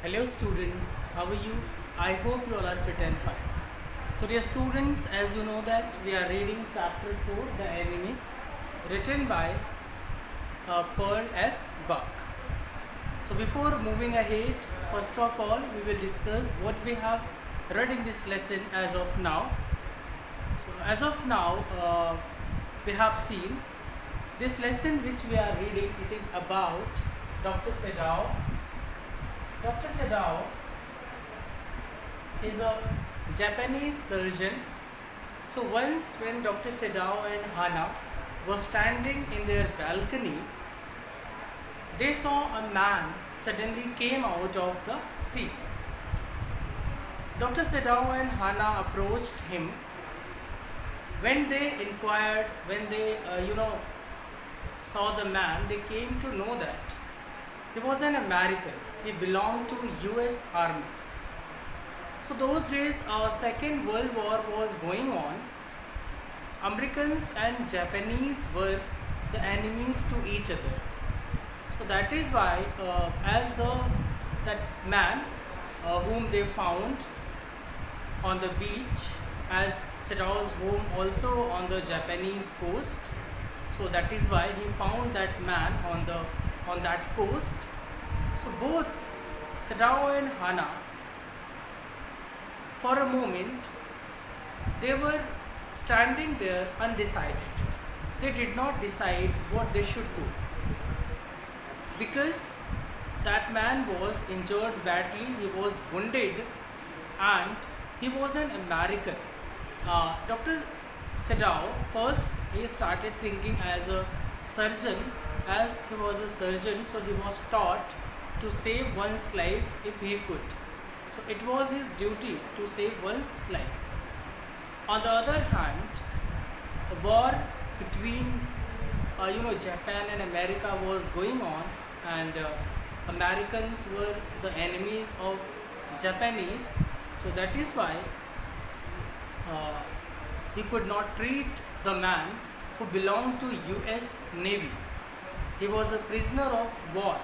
Hello students, how are you? I hope you all are fit and fine. So dear students, as you know that we are reading chapter 4, The Enemy, written by Pearl S. Buck. So before moving ahead, first of all, we will discuss what we have read in this lesson as of now. So as of now, we have seen this lesson which we are reading, it is about Dr. Sedao. Dr. Sedao is a Japanese surgeon. So once when Dr. Sedao and Hana were standing in their balcony, they saw a man suddenly came out of the sea. Dr. Sedao and Hana approached him. When they inquired, when they saw the man, they came to know that he was an American. He belonged to US Army. So those days, Second World War was going on. Americans and Japanese were the enemies to each other. So that is why, that man whom they found on the beach, as Sedao's home also on the Japanese coast. So that is why he found that man on that coast. So both Sedao and Hana, for a moment, they were standing there undecided. They did not decide what they should do, because that man was injured badly, he was wounded, and he was an American. Dr. Sedao, first he started thinking as a surgeon. As he was a surgeon, so he was taught to save one's life if he could. So it was his duty to save one's life. On the other hand, a war between Japan and America was going on, and Americans were the enemies of Japanese. So that is why he could not treat the man who belonged to US Navy. He was a prisoner of war.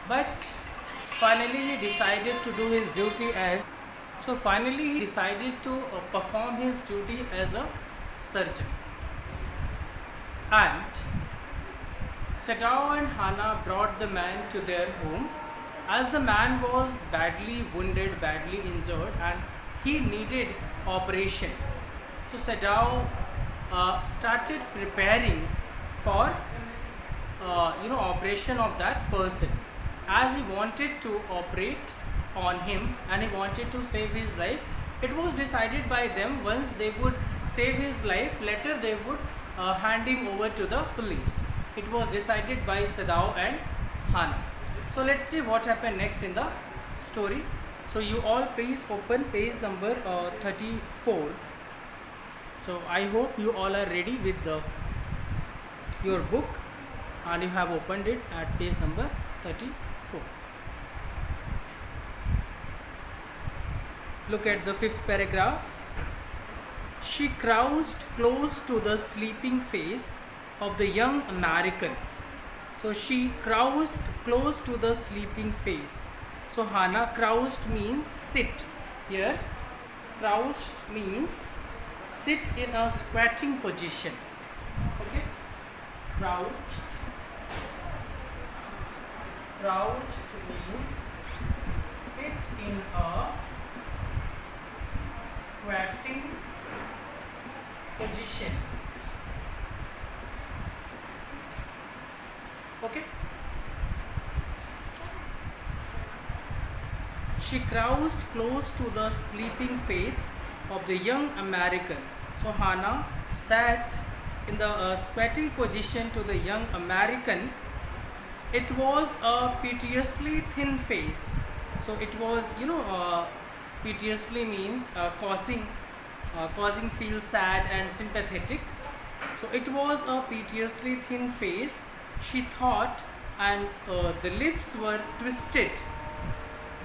But finally he decided to do his duty perform his duty as a surgeon. And Sedao and Hana brought the man to their home, as the man was badly wounded, badly injured, and he needed operation. So Sedao started preparing for operation of that person, as he wanted to operate on him and he wanted to save his life. It was decided by them, once they would save his life, later they would hand him over to the police. It was decided by Sedao and Hana. So let's see what happened next in the story. So you all please open page number 34. So I hope you all are ready with your book, and you have opened it at page number 34. Look at the fifth paragraph. She crouched close to the sleeping face of the young American. So she crouched close to the sleeping face. So Hana, crouched means sit. Here crouched means sit in a squatting position. Okay, crouched means sit in a squatting position. Okay, she crouched close to the sleeping face of the young American. So Hana sat in the squatting position to the young American. It was a piteously thin face. So it was, piteously means causing feel sad and sympathetic. So it was a piteously thin face, she thought, and the lips were twisted.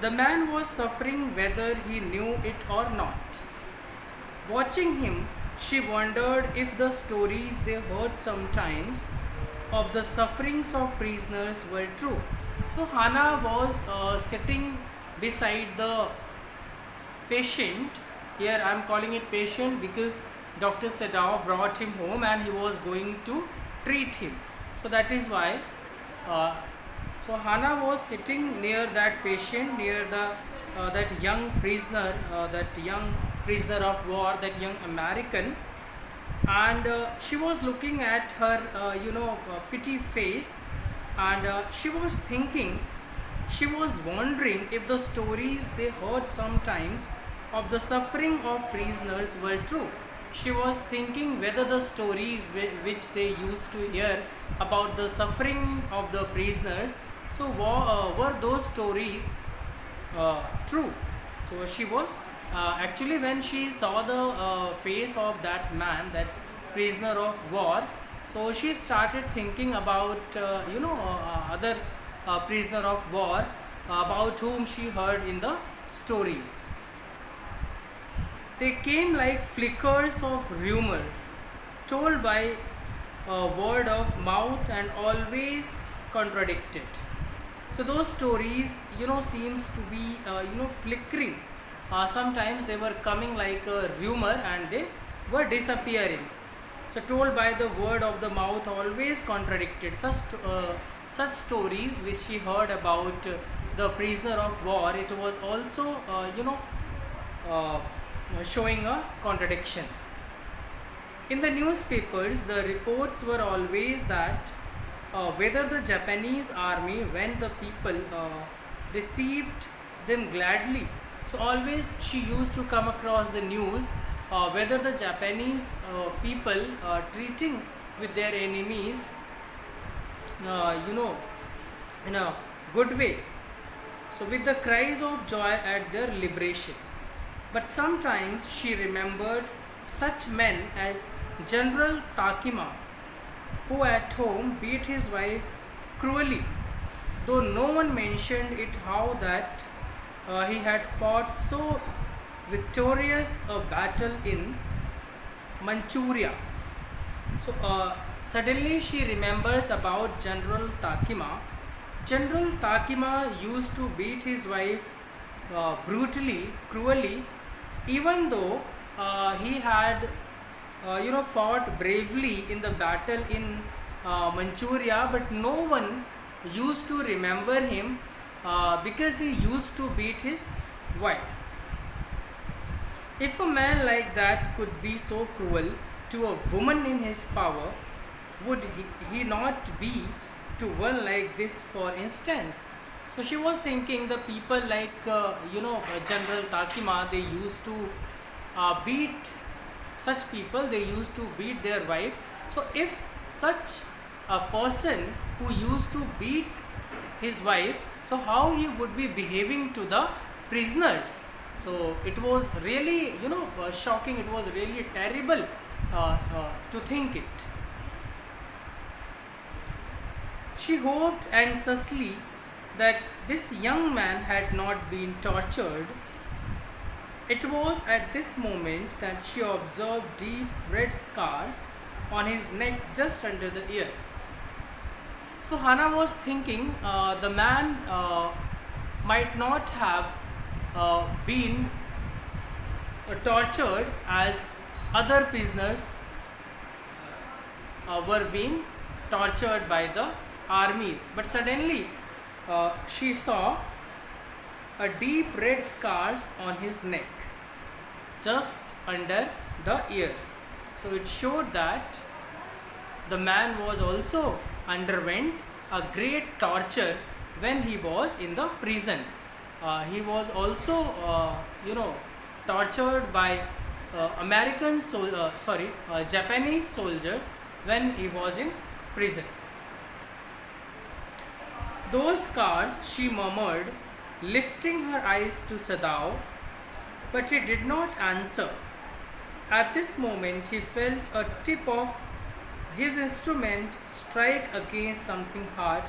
The man was suffering whether he knew it or not. Watching him, she wondered if the stories they heard sometimes of the sufferings of prisoners were true. So Hannah was sitting beside the patient. Here I am calling it patient because Dr. Sadao brought him home and he was going to treat him. So that is why. Uh, so Hannah was sitting near that patient, near the that young prisoner, of war, that young American, and she was looking at her, pretty face, and she was thinking, she was wondering if the stories they heard sometimes of the suffering of prisoners were true. She was thinking whether the stories which they used to hear about the suffering of the prisoners, so were those stories true. So she was actually, when she saw the face of that man, that prisoner of war, so she started thinking about other prisoner of war about whom she heard in the stories. They came like flickers of rumor, told by word of mouth and always contradicted. So those stories, seems to be, flickering. Sometimes they were coming like a rumor and they were disappearing. So told by the word of the mouth, always contradicted. Such stories which she heard about the prisoner of war, it was also, uh, showing a contradiction. In the newspapers, the reports were always that whether the Japanese army, when the people received them gladly. So always she used to come across the news whether the Japanese people treating with their enemies, in a good way. So with the cries of joy at their liberation. But sometimes she remembered such men as General Takima, who at home beat his wife cruelly, though no one mentioned it how that he had fought so victorious a battle in Manchuria. So suddenly she remembers about General Takima. General Takima used to beat his wife brutally, cruelly, even though he had fought bravely in the battle in Manchuria, but no one used to remember him because he used to beat his wife. If a man like that could be so cruel to a woman in his power, would he not be to one like this, for instance? So she was thinking the people like General Takima, they used to beat such people, they used to beat their wife. So if such a person who used to beat his wife, so how he would be behaving to the prisoners? So it was really shocking, it was really terrible to think it. She hoped anxiously that this young man had not been tortured. It was at this moment that she observed deep red scars on his neck just under the ear. So Hannah was thinking the man might not have been tortured as other prisoners were being tortured by the armies. But suddenly she saw a deep red scars on his neck just under the ear. So it showed that the man was also underwent a great torture when he was in the prison. He was also tortured by Japanese soldier when he was in prison. Those scars, she murmured, lifting her eyes to Sadao, but he did not answer. At this moment, he felt a tip of his instrument strike against something hard,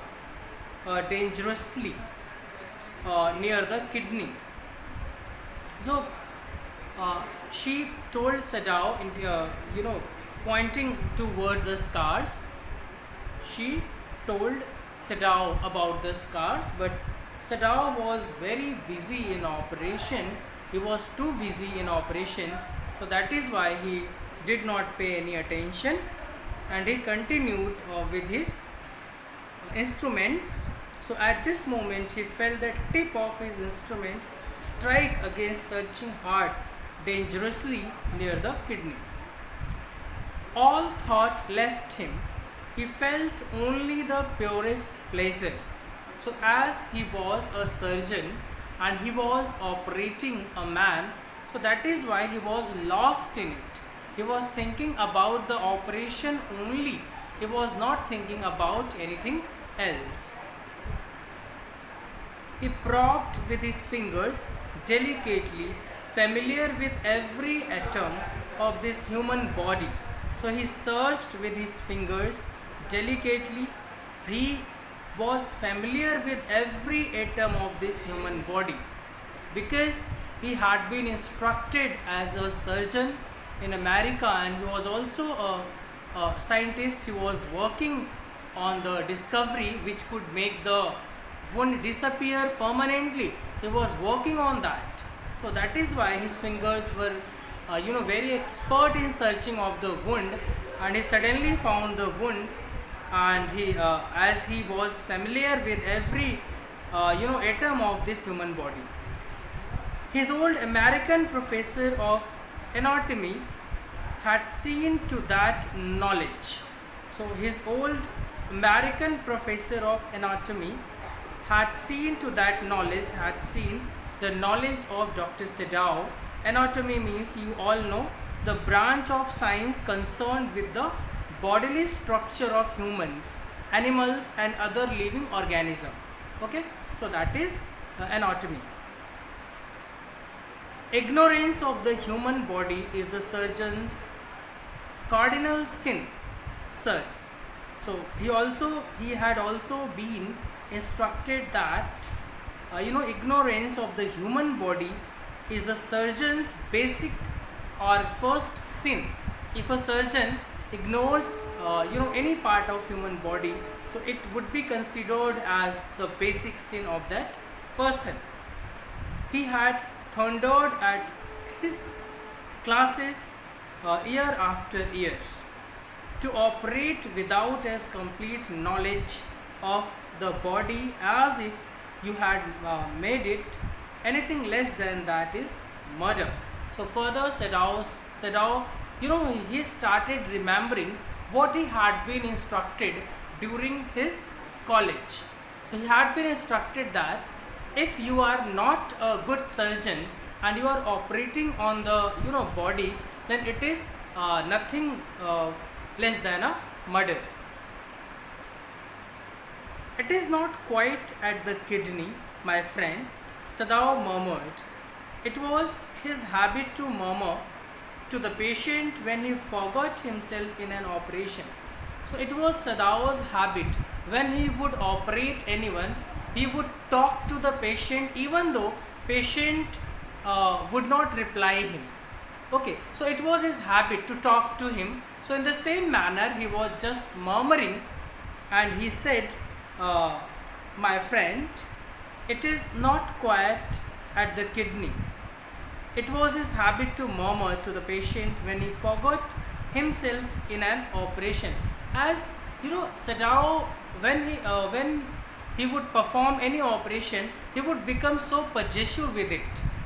dangerously near the kidney. So she told Sadao, pointing toward the scars. She told Sadao about the scars, but Sadao was very busy in operation. He was too busy in operation, so that is why he did not pay any attention, and he continued with his instruments. So at this moment he felt the tip of his instrument strike against searching heart dangerously near the kidney. All thought left him. He felt only the purest pleasure. So as he was a surgeon and he was operating a man, so that is why he was lost in it. He was thinking about the operation only. He was not thinking about anything else. He probed with his fingers delicately, familiar with every atom of this human body. So he searched with his fingers delicately. He was familiar with every atom of this human body because he had been instructed as a surgeon in America, and he was also a scientist. He was working on the discovery which could make the wound disappear permanently. He was working on that. So that is why his fingers were very expert in searching of the wound, and he suddenly found the wound, and he as he was familiar with every atom of this human body. His old American professor of anatomy had seen to that knowledge. So his old American professor of anatomy had seen to that knowledge, had seen the knowledge of Dr. Sadao. Anatomy means, you all know, the branch of science concerned with the bodily structure of humans, animals and other living organisms. Okay, so that is anatomy. Ignorance of the human body is the surgeon's cardinal sin, sirs. So he had also been instructed that ignorance of the human body is the surgeon's basic or first sin. If a surgeon ignores any part of human body, so it would be considered as the basic sin of that person. He had thundered at his classes year after year to operate without as complete knowledge of the body as if you had made it anything less than that is murder. So further Sadao, he started remembering what he had been instructed during his college. So he had been instructed that if you are not a good surgeon and you are operating on the body, then it is nothing less than a murder. It is not quite at the kidney, my friend, Sadao murmured. It was his habit to murmur to the patient when he forgot himself in an operation. So it was Sadao's habit, when he would operate anyone, he would talk to the patient even though patient would not reply him. Okay, so it was his habit to talk to him. So in the same manner he was just murmuring, and he said, my friend, it is not quiet at the kidney. It was his habit to murmur to the patient when he forgot himself in an operation. As Sadao, when he would perform any operation, he would become so possessive with it.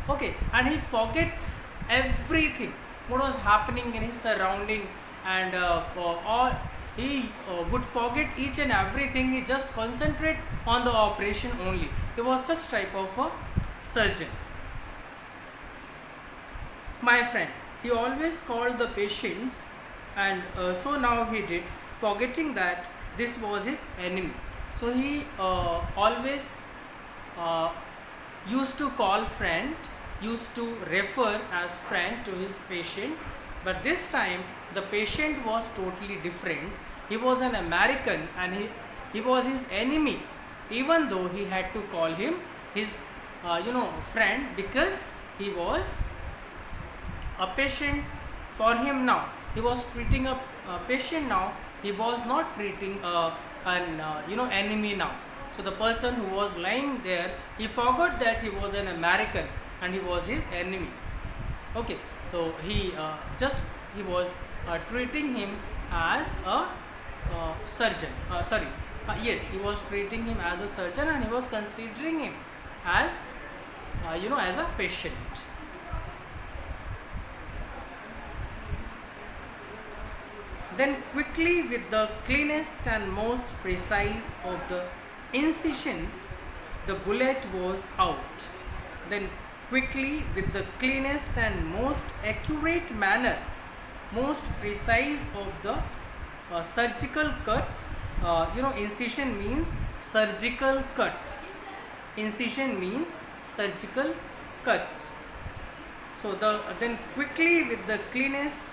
Okay, and he forgets everything what was happening in his surrounding, and or he would forget each and everything. He just concentrate on the operation only. He was such type of a surgeon. My friend, he always called the patients, and so now he did, forgetting that this was his enemy. So he always used to call friend, used to refer as friend to his patient, but this time the patient was totally different. He was an American, and he was his enemy, even though he had to call him his friend, because he was a patient for him now. He was treating a patient now. He was not treating a an enemy now. So the person who was lying there, he forgot that he was an American and he was his enemy. Okay, so he was treating him as a surgeon. Yes, he was treating him as a surgeon and he was considering him as as a patient. Then quickly, with the cleanest and most precise of the incision, the bullet was out. Then quickly, with the cleanest and most accurate manner, most precise of the surgical cuts. Incision means surgical cuts. Incision means surgical cuts. So then quickly, with the cleanest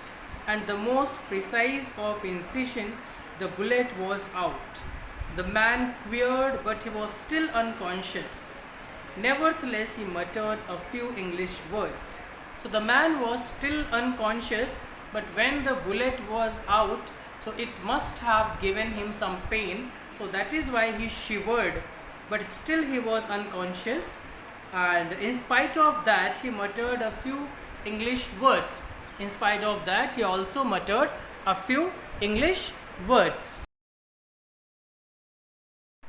and the most precise of incision, the bullet was out. The man quivered, but he was still unconscious. Nevertheless, he muttered a few English words. So the man was still unconscious, but when the bullet was out, so it must have given him some pain. So that is why he shivered, but still he was unconscious. And in spite of that, he muttered a few English words. In spite of that, he also muttered a few English words.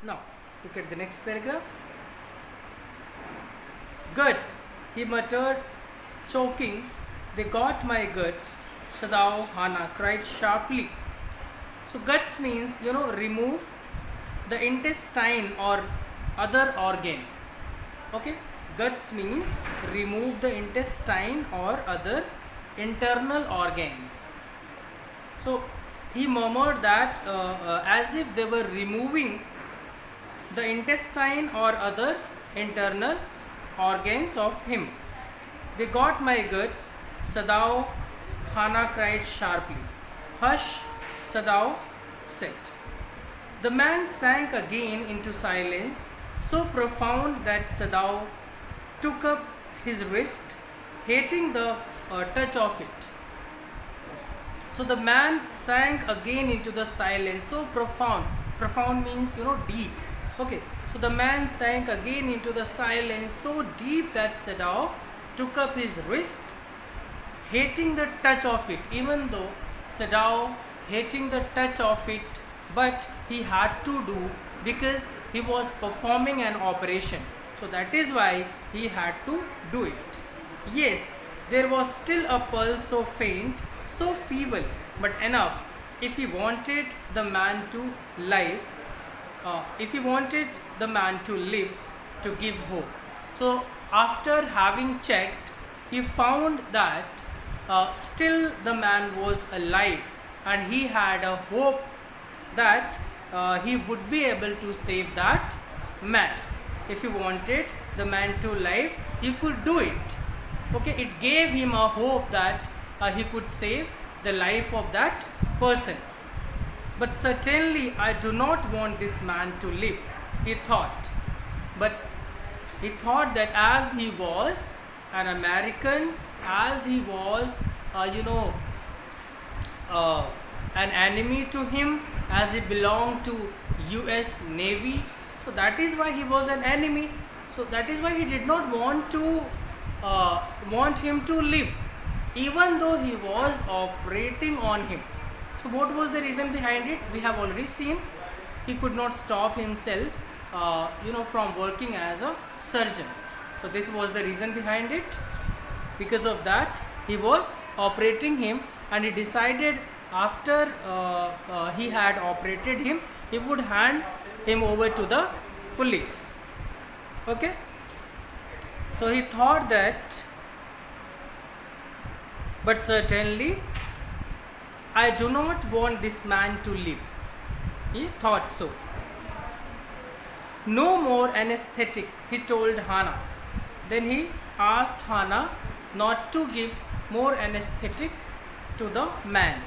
Now, look at the next paragraph. Guts, he muttered, choking. They got my guts. Sadao Hana cried sharply. So, guts means, remove the intestine or other organ. Okay, guts means remove the intestine or other internal organs. So he murmured that as if they were removing the intestine or other internal organs of him. They got my guts, Sadao Hana cried sharply. Hush, Sadao said. The man sank again into silence, so profound that Sadao took up his wrist, hating the touch of it. So the man sank again into the silence, so profound. Profound means deep. Okay, so the man sank again into the silence so deep that Sadao took up his wrist, hating the touch of it. Even though Sadao hating the touch of it, but he had to do because he was performing an operation. So that is why he had to do it. Yes, there was still a pulse so faint, so feeble, but enough if he wanted the man to live. To give hope. So after having checked, he found that still the man was alive, and he had a hope that he would be able to save that man. If he wanted the man to live, he could do it. Okay, it gave him a hope that he could save the life of that person. But certainly I do not want this man to live, he thought. But he thought that as he was an American, as he was an enemy to him, as he belonged to US Navy, so that is why he was an enemy. So that is why he did not want him to live, even though he was operating on him. So what was the reason behind it? We have already seen. He could not stop himself from working as a surgeon. So this was the reason behind it. Because of that, he was operating him, and he decided after he had operated him, he would hand him over to the police. Okay, so he thought that, but certainly I do not want this man to live. He thought so. No more anesthetic, he told Hana. Then he asked Hana not to give more anesthetic to the man.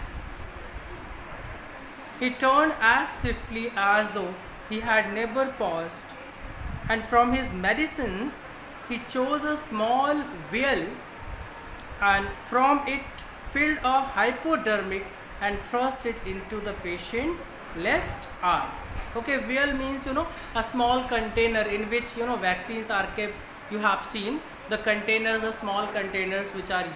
He turned as swiftly as though he had never paused, and from his medicines he chose a small vial, and from it filled a hypodermic and thrust it into the patient's left arm. Okay, vial means a small container in which vaccines are kept. You have seen the containers, the small containers which are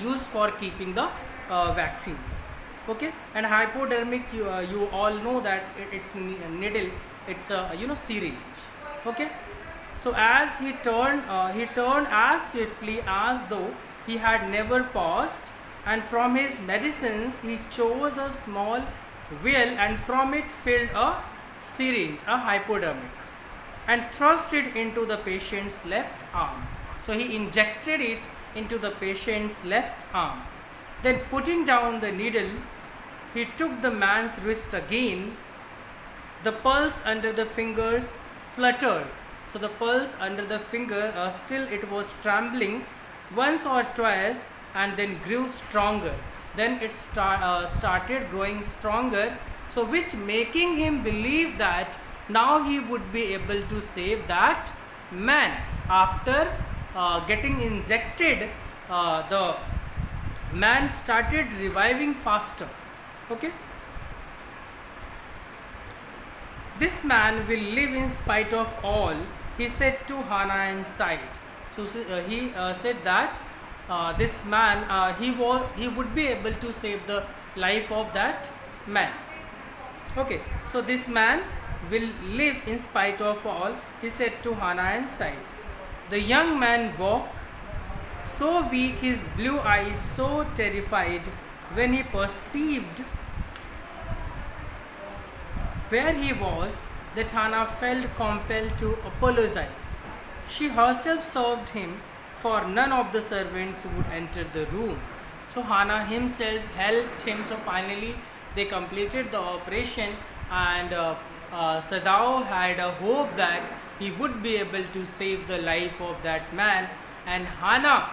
used for keeping the vaccines. Okay, and hypodermic, you all know that it's a needle, it's a syringe. Okay, so as he turned as swiftly as though he had never paused, and from his medicines he chose a small vial, and from it filled a syringe, a hypodermic, and thrust it into the patient's left arm. So he injected it into the patient's left arm. Then, putting down the needle, he took the man's wrist again. The pulse under the fingers fluttered. So the pulse under the finger, still it was trembling once or twice, and then grew stronger. Then it started growing stronger, so which making him believe that now he would be able to save that man. After getting injected, the man started reviving faster. Okay, this man will live in spite of all, he said to Hannah and sighed. So he said that this man, he would be able to save the life of that man. Okay, so this man will live in spite of all, he said to Hannah and sighed. The young man woke, so weak, his blue eyes so terrified, when he perceived where he was, that Hannah felt compelled to apologize. She herself served him, for none of the servants would enter the room. So Hannah himself helped him. So finally they completed the operation, and Sadao had a hope that he would be able to save the life of that man, and Hannah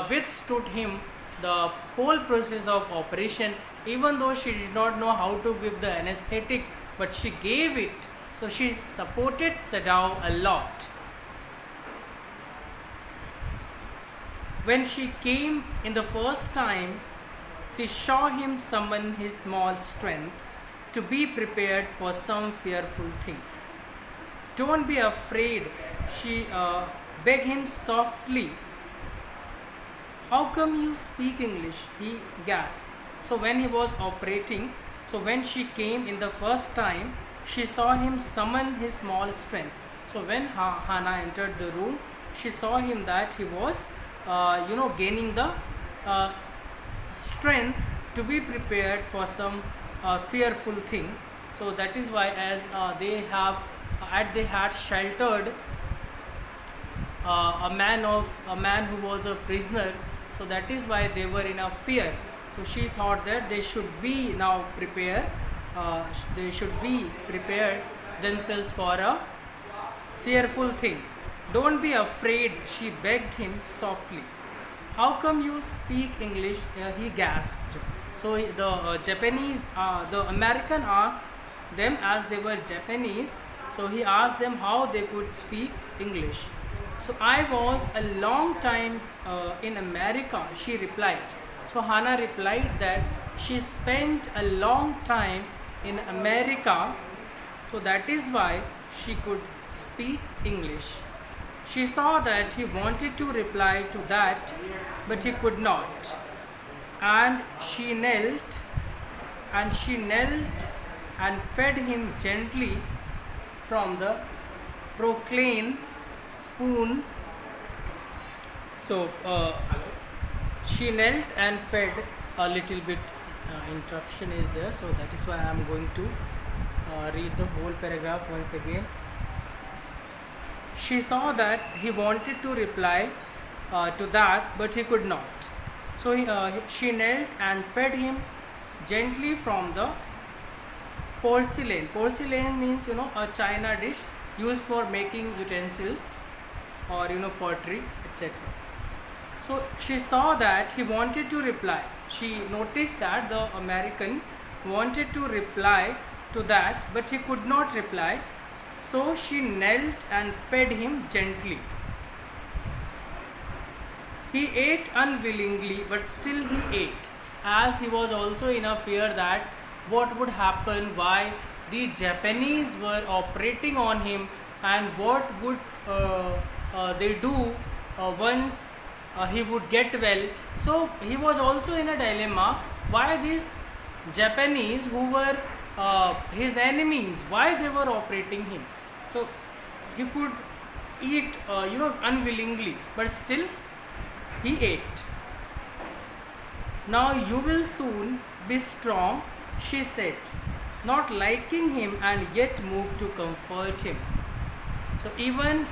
withstood him the whole process of operation, even though she did not know how to give the anesthetic, but she gave it. So she supported Sadao a lot. When she came in the first time, she saw him summon his small strength to be prepared for some fearful thing. Don't be afraid, she begged him softly. How come you speak English? He gasped. So when he was operating, so when she came in the first time, she saw him summon his small strength. So when Hannah entered the room, she saw him that he was gaining the strength to be prepared for some fearful thing. So that is why, as they had sheltered a man who was a prisoner, so that is why they were in a fear. So she thought that they should be now prepared. They should be prepared themselves for a fearful thing. Don't be afraid, she begged him softly. How come you speak English? He gasped. So the American asked them, as they were Japanese, so he asked them how they could speak English. So I was a long time in America, she replied. So Hannah replied that she spent a long time in America, so that is why she could speak English. She saw that he wanted to reply to that, but he could not. And she knelt and fed him gently from the proclaim spoon. So she knelt and fed a little bit. Interruption is there, so that is why I am going to read the whole paragraph once again. She saw that he wanted to reply to that, but he could not. So she knelt and fed him gently from the porcelain. Porcelain means a china dish used for making utensils or pottery, etc. So she saw that he wanted to reply. She noticed that the American wanted to reply to that, but he could not reply. So she knelt and fed him gently. He ate unwillingly, but still he ate, as he was also in a fear that what would happen, why the Japanese were operating on him, and what would they do once he would get well. So he was also in a dilemma why these Japanese who were his enemies, why they were operating him. So he could eat unwillingly, but still he ate. Now you will soon be strong, she said, not liking him and yet moved to comfort him. So even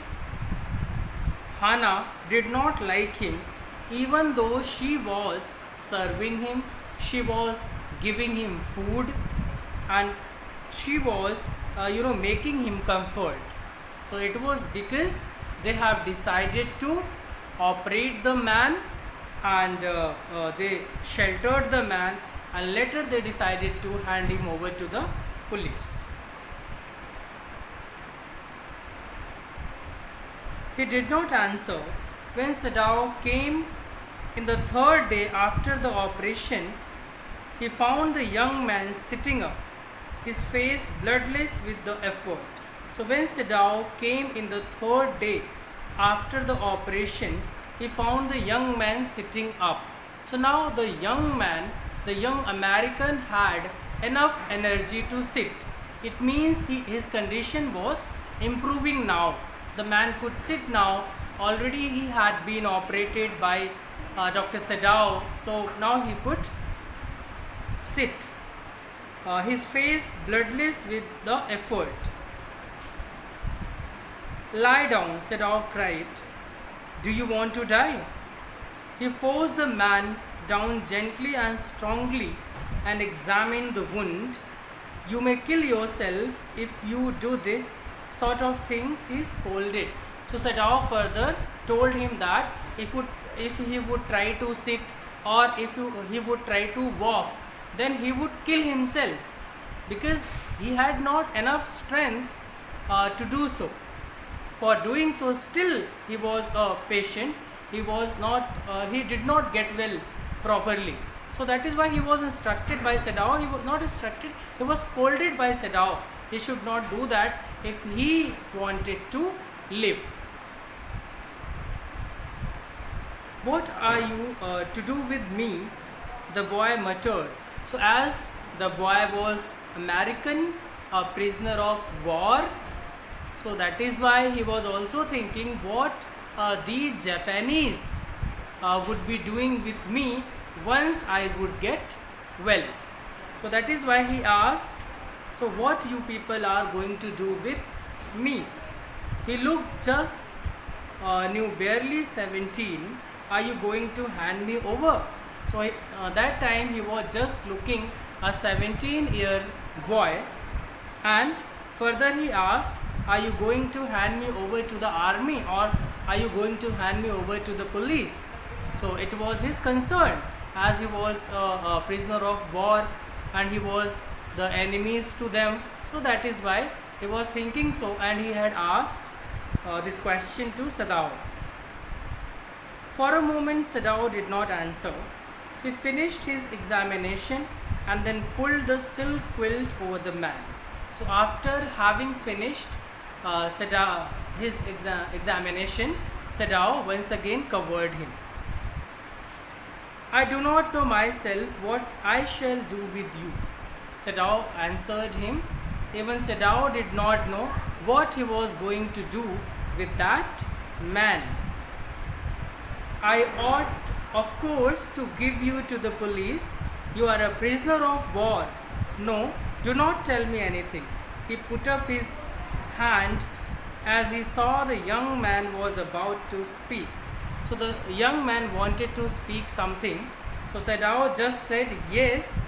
Hana did not like him, even though she was serving him, she was giving him food, and she was making him comfort. So it was because they have decided to operate the man, and they sheltered the man, and later they decided to hand him over to the police. He did not answer. When Sadao came in the third day after the operation, he found the young man sitting up, his face bloodless with the effort. So when Sadao came in the third day after the operation, he found the young man sitting up. So now the young man, the young American, had enough energy to sit. It means his condition was improving now. The man could sit now. Already he had been operated by Dr. Sadao, so now he could sit. His face bloodless with the effort. Lie down, Sadao cried. Do you want to die? He forced the man down gently and strongly and examined the wound. You may kill yourself if you do this sort of things, he scolded. So Sadao further told him that if he would try to sit, or if he would try to walk, then he would kill himself, because he had not enough strength to do so. For doing so, still he was a patient. He did not get well properly. So that is why he was instructed by Sadao. He was not instructed, he was scolded by Sadao. He should not do that if he wanted to live. What are you to do with me? The boy muttered. So as the boy was American, a prisoner of war, so that is why he was also thinking what the Japanese would be doing with me once I would get well. So that is why he asked, so what you people are going to do with me? He looked just barely 17. Are you going to hand me over? So that time he was just looking a 17-year boy, and further he asked, are you going to hand me over to the army, or are you going to hand me over to the police? So it was his concern, as he was a prisoner of war and he was the enemies to them. So that is why he was thinking so, and he had asked this question to Sadao. For a moment Sadao did not answer. He finished his examination and then pulled the silk quilt over the man. So after having finished his examination, Sadao once again covered him. I do not know myself what I shall do with you, Sadao answered him. Even Sadao did not know what he was going to do with that man. I ought, of course, to give you to the police. You are a prisoner of war. No, do not tell me anything. He put up his hand as he saw the young man was about to speak. So the young man wanted to speak something. So Sadao just said, yes,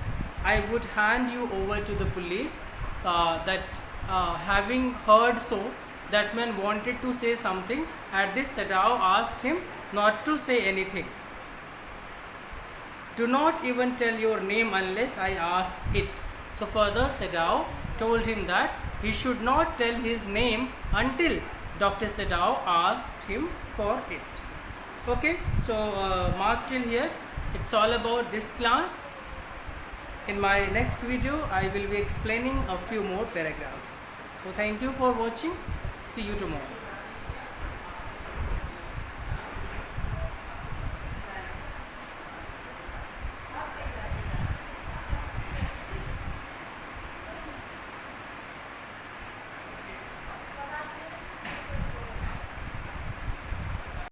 I would hand you over to the police. Having heard so, that man wanted to say something. At this, Sadao asked him not to say anything. Do not even tell your name unless I ask it. So further, Sadao told him that he should not tell his name until Dr. Sadao asked him for it. Okay, so mark till here. It's all about this class. In my next video, I will be explaining a few more paragraphs. So thank you for watching. See you tomorrow.